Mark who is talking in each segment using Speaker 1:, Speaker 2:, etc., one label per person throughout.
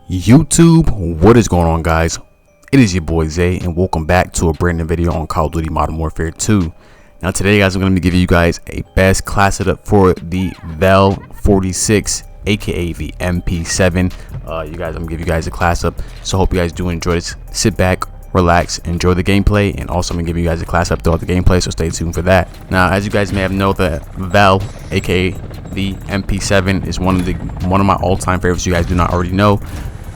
Speaker 1: YouTube, what is going on, guys? It is your boy ZAEE, and welcome back to a brand new video on Call of Duty Modern Warfare 2. Now today, guys, I'm going to be giving you guys a best class setup for the Vel 46, aka the MP7. I'm going to give you guys a class up, so hope you guys do enjoy this. Sit back, relax, enjoy the gameplay, and also I'm going to give you guys a class up throughout the gameplay, so stay tuned for that. Now, as you guys may have known, the Vel, aka the MP7, is one of my all-time favorites. You guys do not already know.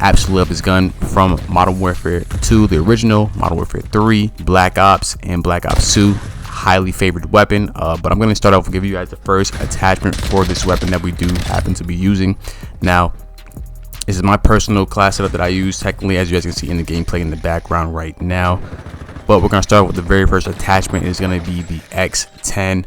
Speaker 1: Absolutely love this gun from Modern Warfare 2, the original, Modern Warfare 3, Black Ops, and Black Ops 2. Highly favored weapon. But I'm going to start off and give you guys the first attachment for this weapon that we do happen to be using. Now, this is my personal class setup that I use, technically, as you guys can see in the gameplay in the background right now. But we're going to start with the very first attachment. It's going to be the X10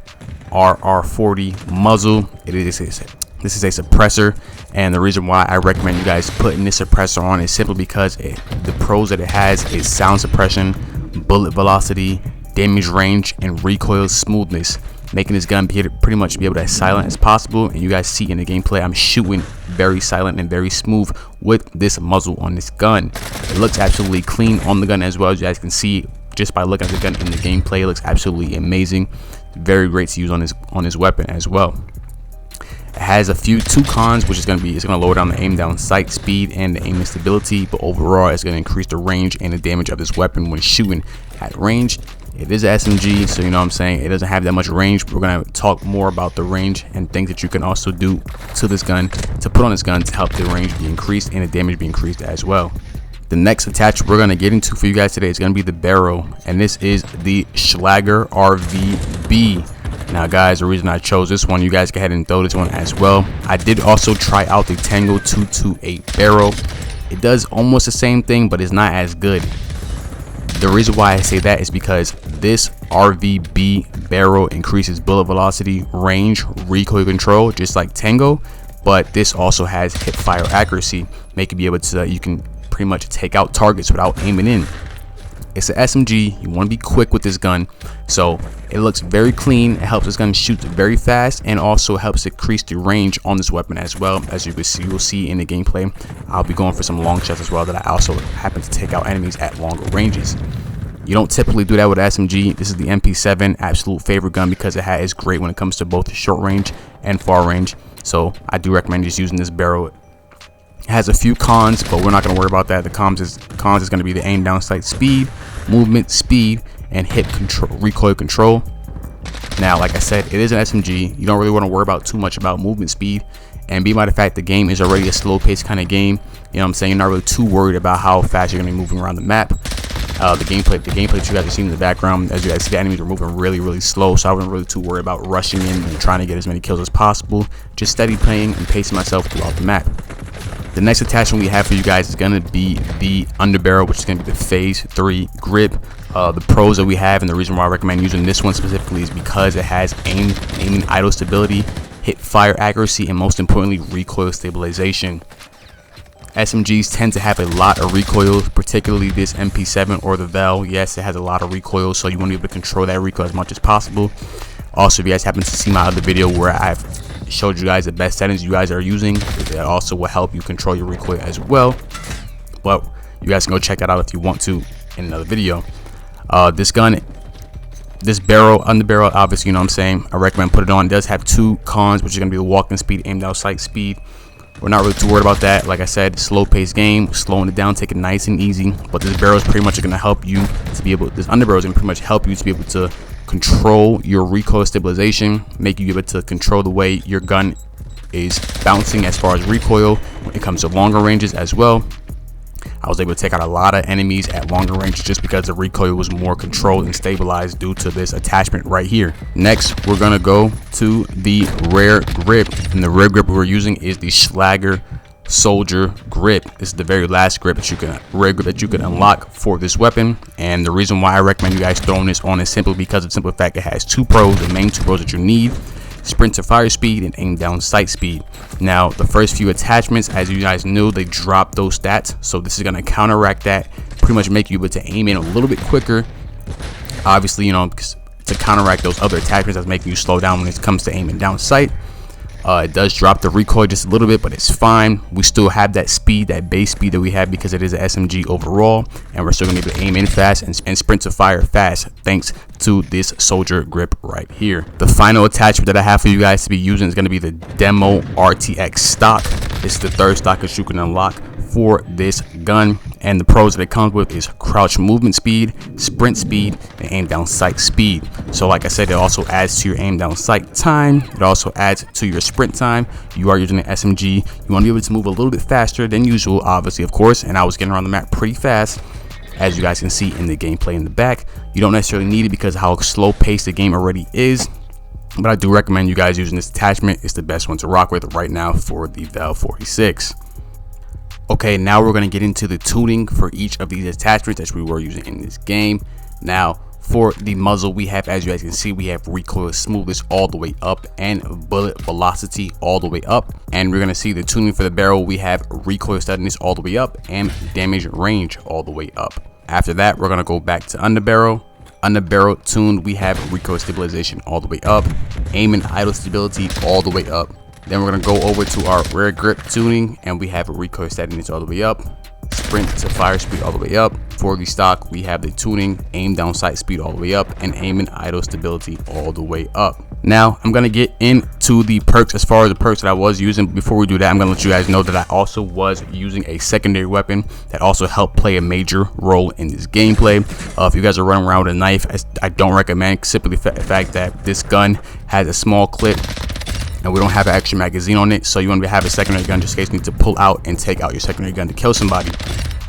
Speaker 1: RR40 muzzle. This is a suppressor, and the reason why I recommend you guys putting this suppressor on is simply because the pros that it has is sound suppression, bullet velocity, damage range, and recoil smoothness, making this gun pretty much be able to be as silent as possible. And you guys see in the gameplay, I'm shooting very silent and very smooth with this muzzle on this gun. It looks absolutely clean on the gun as well. As you guys can see just by looking at the gun in the gameplay, it looks absolutely amazing. Very great to use on this weapon as well. It has two cons, which is going to be, it's going to lower down the aim down sight speed and the aiming stability, but overall it's going to increase the range and the damage of this weapon when shooting at range. It is an SMG, so you know what I'm saying, it doesn't have that much range. We're going to talk more about the range and things that you can also do to this gun, to put on this gun to help the range be increased and the damage be increased as well. The next attachment we're going to get into for you guys today is going to be the barrel, and this is the Schlager RVB. Now, guys, the reason I chose this one, you guys go ahead and throw this one as well. I did also try out the Tango 228 barrel. It does almost the same thing, but it's not as good. The reason why I say that is because this RVB barrel increases bullet velocity, range, recoil control, just like Tango, but this also has hip fire accuracy, making you able to, you can pretty much take out targets without aiming in. It's an SMG. You want to be quick with this gun, so it looks very clean. It helps this gun shoot very fast, and also helps increase the range on this weapon as well. As you will see in the gameplay, I'll be going for some long shots as well that I also happen to take out enemies at longer ranges. You don't typically do that with SMG. This is the MP7, absolute favorite gun because it is great when it comes to both short range and far range. So I do recommend just using this barrel. It has a few cons, but we're not going to worry about that. The cons is going to be the aim down sight speed, movement speed, and hip control, recoil control. Now, like I said, it is an SMG. You don't really want to worry about too much about movement speed, and be by the fact the game is already a slow paced kind of game. You know what I'm saying? You're not really too worried about how fast you're going to be moving around the map. The gameplay that you guys are seeing in the background, as you guys see, the enemies are moving really slow, so I wasn't really too worried about rushing in and trying to get as many kills as possible. Just steady playing and pacing myself throughout the map. The next attachment we have for you guys is going to be the Underbarrel, which is going to be the Phase 3 grip. The pros that we have, and the reason why I recommend using this one specifically, is because it has aiming idle stability, hip fire accuracy, and most importantly, recoil stabilization. SMGs tend to have a lot of recoil, particularly this MP7 or the Vel. Yes, it has a lot of recoil, so you want to be able to control that recoil as much as possible. Also, if you guys happen to see my other video where I've showed you guys the best settings you guys are using, that also will help you control your recoil as well. But you guys can go check that out if you want to in another video. This gun, this barrel, Underbarrel, obviously, you know what I'm saying, I recommend put it on. It does have two cons, which is going to be the walking speed, aim down sight speed. We're not really too worried about that. Like I said, slow paced game, slowing it down, take it nice and easy. But this barrel is pretty much going to help you to be able, this Underbarrel is going to pretty much help you to be able to control your recoil stabilization, make you able to control the way your gun is bouncing as far as recoil when it comes to longer ranges as well. I was able to take out a lot of enemies at longer ranges just because the recoil was more controlled and stabilized due to this attachment right here. Next, we're gonna go to the rare grip, and the rare grip we're using is the Schlager Soldier grip. This is the very last grip that rare grip that you can unlock for this weapon, and the reason why I recommend you guys throwing this on is simply because of the simple fact it has two pros, the main two pros that you need: sprint to fire speed and aim down sight speed. Now, the first few attachments, as you guys knew, they drop those stats, so this is going to counteract that, pretty much make you able to aim in a little bit quicker. Obviously, you know, to counteract those other attachments that's making you slow down when it comes to aiming down sight. It does drop the recoil just a little bit, but it's fine. We still have that speed, that base speed that we have because it is an SMG overall, and we're still gonna be able to aim in fast and sprint to fire fast thanks to this soldier grip right here. The final attachment that I have for you guys to be using is gonna be the demo RTX stock. This is the third stock that you can unlock for this gun, and the pros that it comes with is crouch movement speed, sprint speed, and aim down sight speed. So like I said, it also adds to your aim down sight time. It also adds to your sprint time. You are using an SMG, you want to be able to move a little bit faster than usual, obviously, of course, and I was getting around the map pretty fast, as you guys can see in the gameplay in the back. You don't necessarily need it because of how slow paced the game already is, but I do recommend you guys using this attachment. It's the best one to rock with right now for the Val 46. Okay, now we're going to get into the tuning for each of these attachments that we were using in this game. Now, for the muzzle, we have, as you guys can see, we have recoil smoothness all the way up and bullet velocity all the way up. And we're going to see the tuning for the barrel. We have recoil steadiness all the way up and damage range all the way up. After that, we're going to go back to Underbarrel. Underbarrel tuned, we have recoil stabilization all the way up, aim and idle stability all the way up. Then we're going to go over to our rear grip tuning, and we have a recoil steadiness all the way up, sprint to fire speed all the way up. For the stock, we have the tuning, aim down sight speed all the way up, and aim and idle stability all the way up. Now I'm going to get into the perks. As far as the perks that I was using, before we do that, I'm going to let you guys know that I also was using a secondary weapon that also helped play a major role in this gameplay. If you guys are running around with a knife, I don't recommend, simply the fact that this gun has a small clip and we don't have an extra magazine on it, so you want to have a secondary gun just in case you need to pull out and take out your secondary gun to kill somebody.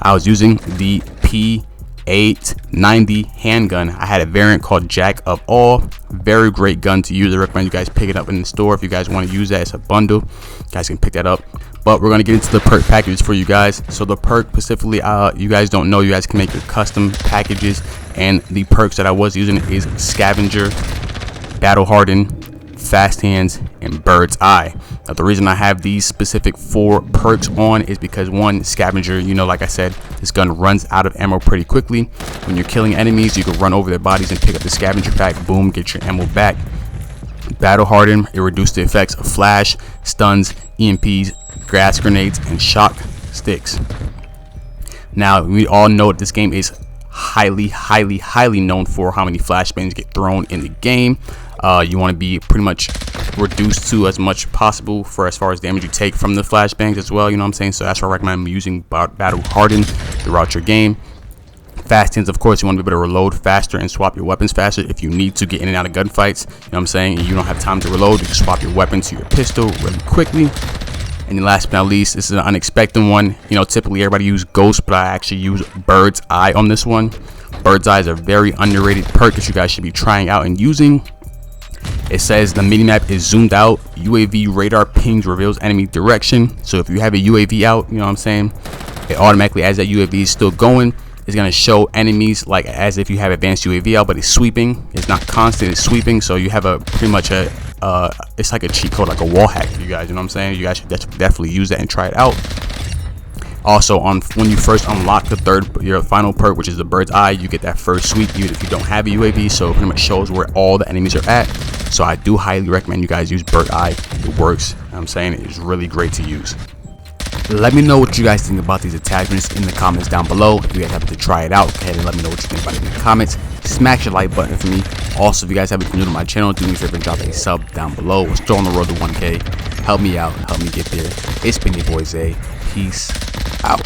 Speaker 1: I was using the P890 handgun. I had a variant called Jack of All. Very great gun to use. I recommend you guys pick it up in the store if you guys want to use that. It's a bundle. You guys can pick that up. But we're going to get into the perk packages for you guys. So the perk specifically, you guys don't know, you guys can make your custom packages, and the perks that I was using is Scavenger, Battle Hardened, Fast Hands, and Bird's Eye. Now the reason I have these specific 4 perks on is because, one, Scavenger, you know, like I said, this gun runs out of ammo pretty quickly. When you're killing enemies, you can run over their bodies and pick up the Scavenger pack, boom, get your ammo back. Battle Hardened, it reduces the effects of flash, stuns, EMPs, gas grenades, and shock sticks. Now we all know that this game is highly known for how many flashbangs get thrown in the game. You want to be pretty much reduced to as much possible for as far as damage you take from the flashbangs as well, you know what I'm saying? So that's why I recommend using Battle Hardened throughout your game. Fast Hands, of course, you want to be able to reload faster and swap your weapons faster if you need to get in and out of gunfights, you know what I'm saying, and you don't have time to reload. You can swap your weapon to your pistol really quickly. And then last but not least, this is an unexpected one. You know, typically everybody use Ghost, but I actually use Bird's Eye on this one. Bird's Eye is a very underrated perk that you guys should be trying out and using. It says the minimap is zoomed out, UAV radar pings reveals enemy direction. So if you have a UAV out, you know what I'm saying, it automatically, as that UAV is still going, it's going to show enemies like as if you have advanced UAV out, but it's sweeping. It's not constant, it's sweeping. So you have a pretty much a it's like a cheat code, like a wall hack for you guys, you know what I'm saying? You guys should definitely use that and try it out. Also, when you first unlock your final perk, which is the Bird's Eye, you get that first sweep even if you don't have a UAV, so it pretty much shows where all the enemies are at. So I do highly recommend you guys use Bird's Eye. It works, you know what I'm saying? It's really great to use. Let me know what you guys think about these attachments in the comments down below. If you guys have to try it out, go ahead and let me know what you think about it in the comments. Smash your like button for me. Also, if you guys haven't been new to my channel, do me a favor and drop a sub down below. We're still on the road to 1K. Help me out, help me get there. It's been your boy Zay. Peace out.